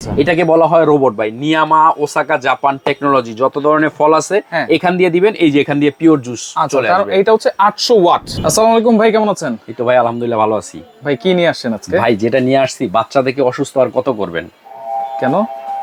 এটাকে বলা হয় রোবট ভাই। নিয়ামা ওসাকা জাপান টেকনোলজি। যত ধরনের ফল আছে এখান দিয়ে দিবেন, এই যে এখান দিয়ে পিওর জুস চলে আসবে। এটা হচ্ছে 800 ওয়াট। আসসালামু আলাইকুম ভাই, কেমন আছেন? এই তো ভাই আলহামদুলিল্লাহ ভালো আছি। ভাই কি নিয়ে আসছেন আজকে? ভাই যেটা নিয়ে আসছি, বাচ্চাদেরকে অসুস্থ আর কত করবেন? কেন?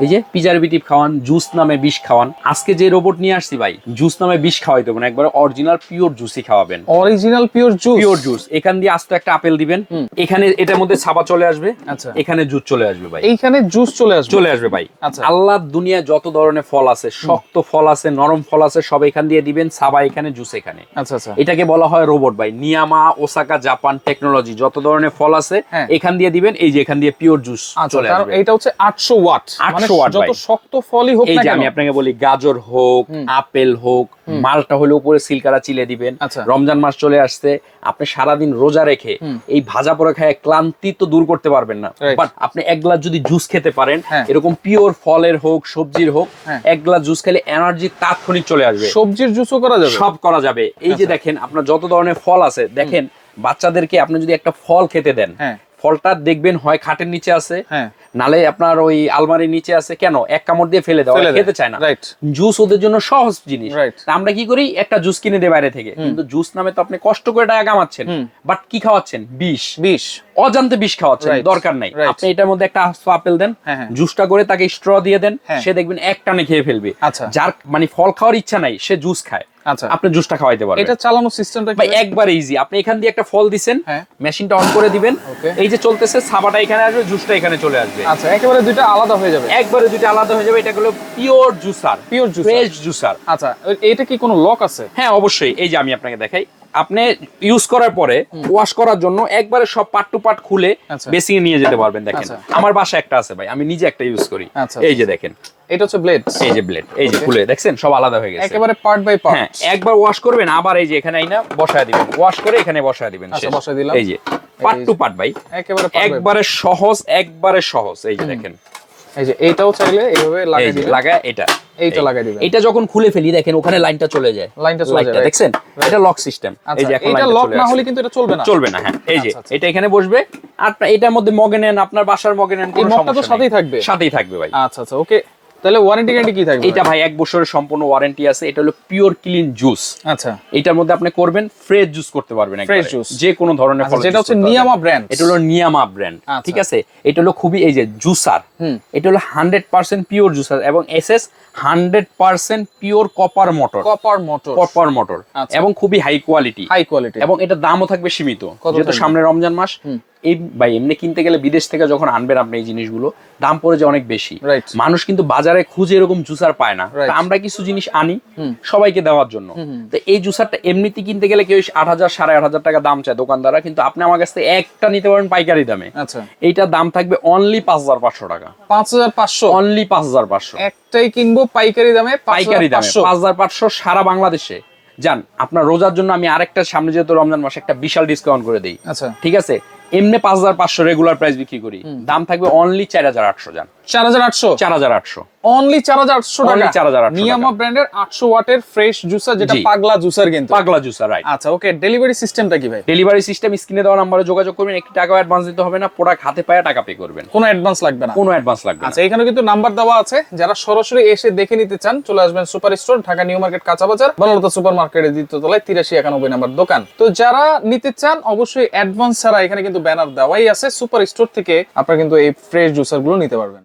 এই যে প্রিজারভেটিভ খাওয়ান, জুস নামে বিষ খাওয়ান। আজকে যে রোবট নিয়ে আসছি ভাই, জুস নামে বিষ খাওয়াইতে হবে না, একবার অরিজিনাল পিওর জুসই খাওয়াবেন। Original pure juice? Pure juice. এখান দিয়ে আস্ত একটা আপেল দিবেন, এখানে এটার মধ্যে ছাবা চলে আসবে, আচ্ছা, এখানে জুস চলে আসবে ভাই। এইখানে জুস চলে আসবে ভাই। আচ্ছা, আল্লাহর দুনিয়ায় যত ধরনের ফল আছে, শক্ত ফল আছে, নরম ফল আছে, সব এখান দিয়ে দিবেন, ছাবা এখানে, জুস এখানে। আচ্ছা আচ্ছা। এটাকে বলা হয় রোবট ভাই। নিয়ামা ওসাকা জাপান টেকনোলজি। যত ধরনের ফল আছে এখান দিয়ে দিবেন, এই যে এখান দিয়ে পিওর জুস চলে আসবে। এটা হচ্ছে 800 ওয়াট। 800 ওয়াট যত শক্ত ফলই হোক না কেন, আমি আপনাকে বলি, গাজর হোক, আপেল হোক, মালটা হলে উপরে সিলকারা চিলে দিবেন। রমজান মাস চলে আসছে, আপনি সারাদিন রোজা রেখে এই ভাজা পোড়া খায় ক্লান্তি তো দূর করতে পারবেন না, বাট আপনি এক গ্লাস যদি জুস খেতে পারেন, এরকম পিওর ফলের হোক সবজির হোক, এক গ্লাস জুস খেলে এনার্জি তাৎক্ষণিক চলে আসবে। সবজির জুসও করা যাবে? সব করা যাবে। এই যে দেখেন, আপনার যত ধরনের ফল আছে, দেখেন বাচ্চাদেরকে আপনি যদি একটা ফল খেতে দেন, ফলটা দেখবেন হয় খাটের নিচে আছে, নালে আপনার ওই আলমারির নিচে আছে, কেন এক কামড় দিয়ে ফেলে দেওয়া, খেতে চায় না। জুস ওদের জন্য সহজ জিনিস। আমরা কি করি, একটা জুস কিনে দেই বাইরে থেকে, কিন্তু জুস নামে তো আপনি কষ্ট করে টাকা কামাচ্ছেন, বাট কি খাওয়াচ্ছেন? বিষ। অজান্তে বিষ খাওয়াচ্ছেন, দরকার নাই। আপনি এটার মধ্যে একটা আপেল দেন, জুসটা করে তাকে স্ট্র দিয়ে দেন, সে দেখবেন এক টানে খেয়ে ফেলবে। যার মানে ফল খাওয়ার ইচ্ছা নাই, সে জুস খায়, আপনি জুসটা খাওয়াইতে পারবেন। এটা চালানোর সিস্টেমটা ভাই একবার ইজি। আপনি এখান দিয়ে একটা ফল দিবেন, মেশিনটা অন করে দিবেন, এই যে চলতেছে, ছাবাটা এখানে আসবে, জুসটা এখানে চলে আসবে। আচ্ছা, একেবারে দুইটা আলাদা হয়ে যাবে? একবারে দুইটা আলাদা হয়ে যাবে। এটা হলো pure juicer, pure juicer, fresh juicer. আচ্ছা, এটা কি কোনো লক আছে? হ্যাঁ অবশ্যই। এই যে আমি আপনাকে দেখাই, আপনি ইউজ করার পরে ওয়াশ করার জন্য একবারে সব পার্ট টু পার্ট খুলে বেসিনে নিয়ে যেতে পারবেন। দেখেন আমার বাসায় একটা আছে ভাই, আমি নিজে একটা ইউজ করি। এই যে দেখেন, এটা হচ্ছে ব্লেড। এই যে ব্লেড, এই যে খুলে দেখছেন সব আলাদা হয়ে গেছে, একেবারে পার্ট বাই পার্ট। হ্যাঁ, একবার ওয়াশ করবেন, আবার এই যে এখানে আইনা বসায় দিবেন, ওয়াশ করে এখানে বসায় দিবেন। আচ্ছা, বসায় দিলাম। এই যে পার্ট টু পার্ট ভাই, একবারে সহজ, একবারে সহজ। এই যে দেখেন, এই যে এটাও চাইলে এইভাবে লাগাই দিবেন, লাগায় এইটা লাগাই দিবেন। এটা যখন খুলে ফেলি, দেখেন ওখানে লাইনটা চলে যায়, দেখছেন? এটা লক সিস্টেম। এই যে এখন এটা লক না হলে কিন্তু এটা চলবে না। হ্যাঁ, এই যে এটা এখানে বসবে, আর এটার মধ্যে মগে নেন, আপনার বাসার মগে নেন, কোনো সমস্যা নেই, সাথেই থাকবে ভাই। আচ্ছা আচ্ছা, ওকে। তাহলে ওয়ারেন্টি গ্যারান্টি কি থাকবে? এটা ভাই 1 বছরের সম্পূর্ণ ওয়ারেন্টি আছে। এটা হলো পিওর ক্লিন জুস। আচ্ছা, এটার মধ্যে আপনি করবেন ফ্রেশ জুস করতে পারবেন, ফ্রেশ জুস যে কোনো ধরনের ফল। যেটা হচ্ছে নিয়ামা ব্র্যান্ড। এটা হলো নিয়ামা ব্র্যান্ড, ঠিক আছে? এটা হলো খুবই, এই যে জুসার, এটা হলো 100% পিওর জুসার, এবং এসএস 100% পিওর কপার মোটর, এবং খুবই হাই কোয়ালিটি, এবং এটার দামও থাকবে সীমিত, যেহেতু সামনে রমজান মাস। এই ভাই এমনি কিনতে গেলে বিদেশ থেকে যখন আনবেন আপনি এই জিনিসগুলো, দাম পড়ে যায় অনেক বেশি। মানুষ কিন্তু বাজারে খুঁজে এরকম জুসার পায় না। আমরা কিছু জিনিস আনি সবাইকে দেওয়ার জন্য। তো এই জুসারটা এমনিতে কিনতে গেলে কেউ 8,000 8,500 টাকা দাম চায় দোকানদাররা, কিন্তু আপনি আমার কাছ থেকে একটা নিতে পারেন পাইকারি দামে। এইটার দাম থাকবে অনলি 5,500 টাকা। 5,500? অনলি 5,500। একটাই কিনবো পাইকারি দামে 5,500 সারা বাংলাদেশে। যান, আপনার রোজার জন্য আমি আরেকটা, সামনে যেহেতু রমজান মাস, একটা বিশাল ডিসকাউন্ট করে দিই। আচ্ছা, ঠিক আছে? এমনি 5,500 রেগুলার প্রাইস বিক্রি করি, দাম থাকবে অনলি 4,800। যান, 4,800 অনলি 4,800 টাকা। 4,800 নিয়ামা ব্র্যান্ডের 800 ওয়াটের ফ্রেশ জুসার, যেটা পাগলা জুসার, কিন্তু পাগলা জুসার, রাইট। আচ্ছা, ওকে। ডেলিভারি সিস্টেমটা কি ভাই? ডেলিভারি সিস্টেম স্ক্রিনে দেওয়া নম্বরে যোগাযোগ করবেন, একটি টাকা অ্যাডভান্স দিতে হবে না, প্রোডাক্ট হাতে পায়ে টাকা পে করবেন, কোনো অ্যাডভান্স লাগবে না। আচ্ছা, এখানে কিন্তু নাম্বার দেওয়া আছে, যারা সরাসরি এসে দেখে নিতে চান চলে আসবেন super store, Dhaka new market, কাঁচা বাজার, বনলতা সুপার মার্কেটের দ্বিতীয় তলায় 8391 নাম্বার দোকান। তো যারা নিতে চান অবশ্যই অ্যাডভান্স ছাড়া, এখানে কিন্তু ব্যানার দেওয়াই আছে, সুপার স্টোর থেকে আপনারা কিন্তু এই ফ্রেশ জুসার গুলো নিতে পারবেন।